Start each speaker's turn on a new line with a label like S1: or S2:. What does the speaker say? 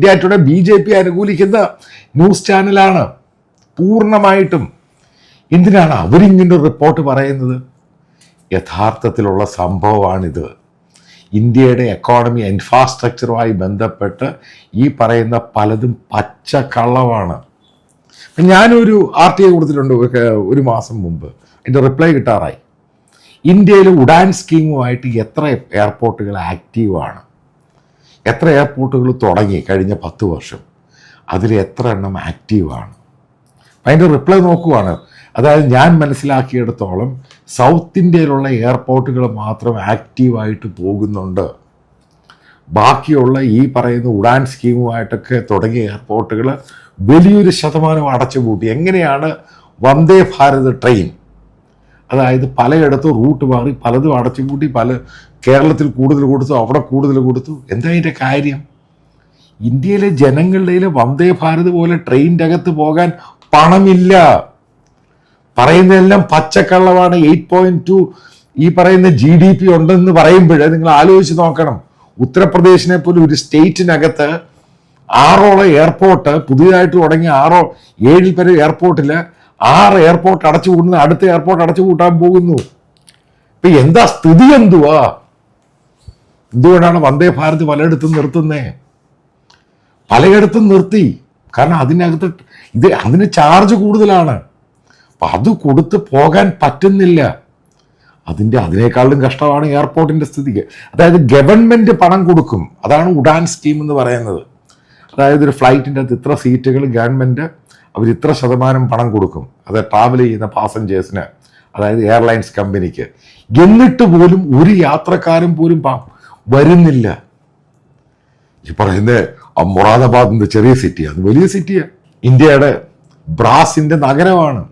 S1: India today BJP അനുകൂലിക്കുന്ന news ചാനലാണ് പൂർണ്ണമായിട്ടും. എന്തിനാണ് അവരിങ്ങനെ റിപ്പോർട്ട് പറയുന്നത്? യഥാർത്ഥത്തിലുള്ള സംഭവമാണിത്. ഇന്ത്യയുടെ എക്കോണമി ഇൻഫ്രാസ്ട്രക്ചറുമായി ബന്ധപ്പെട്ട് ഈ പറയുന്ന പലതും പച്ചക്കള്ളമാണ്. ഞാനൊരു RTA കൊടുത്തിട്ടുണ്ട് ഒരു മാസം മുമ്പ്. അതിൻ്റെ റിപ്ലൈ കിട്ടാറായി. ഇന്ത്യയിൽ ഉഡാൻ സ്കീമുമായിട്ട് എത്ര എയർപോർട്ടുകൾ ആക്റ്റീവാണ്, എത്ര എയർപോർട്ടുകൾ തുടങ്ങി കഴിഞ്ഞ 10 വർഷം, അതിൽ എത്ര എണ്ണം ആക്റ്റീവാണ്? അതിൻ്റെ റിപ്ലൈ നോക്കുവാണ്. അതായത് ഞാൻ മനസ്സിലാക്കിയിടത്തോളം സൗത്ത് ഇന്ത്യയിലുള്ള എയർപോർട്ടുകൾ മാത്രം ആക്റ്റീവായിട്ട് പോകുന്നുണ്ട്. ബാക്കിയുള്ള ഈ പറയുന്ന ഉഡാൻ സ്കീമുമായിട്ടൊക്കെ തുടങ്ങിയ എയർപോർട്ടുകൾ വലിയൊരു ശതമാനം അടച്ചുപൂട്ടി. എങ്ങനെയാണ് വന്ദേ ഭാരത് ട്രെയിൻ, അതായത് പലയിടത്തും റൂട്ട് മാറി പലതും അടച്ചുപൂട്ടി, കേരളത്തിൽ കൂടുതൽ കൊടുത്തു, അവിടെ കൂടുതൽ കൊടുത്തു. എന്താ അതിൻ്റെ കാര്യം? ഇന്ത്യയിലെ ജനങ്ങളുടെ വന്ദേ ഭാരത് പോലെ ട്രെയിനിൻ്റെ അകത്ത് പോകാൻ പണമില്ല. പറയുന്നതെല്ലാം പച്ചക്കള്ളമാണ്. 8.2 ഈ പറയുന്ന GDP ഉണ്ടെന്ന് പറയുമ്പോൾ നിങ്ങൾ ആലോചിച്ച് നോക്കണം. ഉത്തർപ്രദേശിനെ പോലും ഒരു സ്റ്റേറ്റിനകത്ത് 6 എയർപോർട്ട് പുതിയതായിട്ട് തുടങ്ങിയ 7 പേര് എയർപോർട്ടിൽ 6 എയർപോർട്ട് അടച്ചു പൂട്ടുന്നത്, അടുത്ത എയർപോർട്ട് അടച്ചു പൂട്ടാൻ പോകുന്നു. ഇപ്പൊ എന്താ സ്ഥിതി? എന്തുകൊണ്ടാണ് വന്ദേ ഭാരത് പലയിടത്തും നിർത്തുന്നേ? പലയിടത്തും നിർത്തി. കാരണം അതിന് ചാർജ് കൂടുതലാണ്. അപ്പം അത് കൊടുത്ത് പോകാൻ പറ്റുന്നില്ല. അതിനേക്കാളും കഷ്ടമാണ് എയർപോർട്ടിൻ്റെ സ്ഥിതി. അതായത് ഗവൺമെൻറ് പണം കൊടുക്കും. അതാണ് ഉഡാൻ സ്കീം എന്ന് പറയുന്നത്. അതായത് ഒരു ഫ്ലൈറ്റിൻ്റെ അകത്ത് ഇത്ര സീറ്റുകൾ ഗവൺമെൻറ് അവർ ഇത്ര ശതമാനം പണം കൊടുക്കും, അത് ട്രാവൽ ചെയ്യുന്ന പാസഞ്ചേഴ്സിന്, അതായത് എയർലൈൻസ് കമ്പനിക്ക്. എന്നിട്ട് പോലും ഒരു യാത്രക്കാരും പോലും വരുന്നില്ല. ഈ പറയുന്ന മൊറാദാബാദ് ചെറിയ സിറ്റിയാണ്, വലിയ സിറ്റിയാണ്. ഇന്ത്യയുടെ ബ്രാസിൻ്റെ നഗരമാണ്.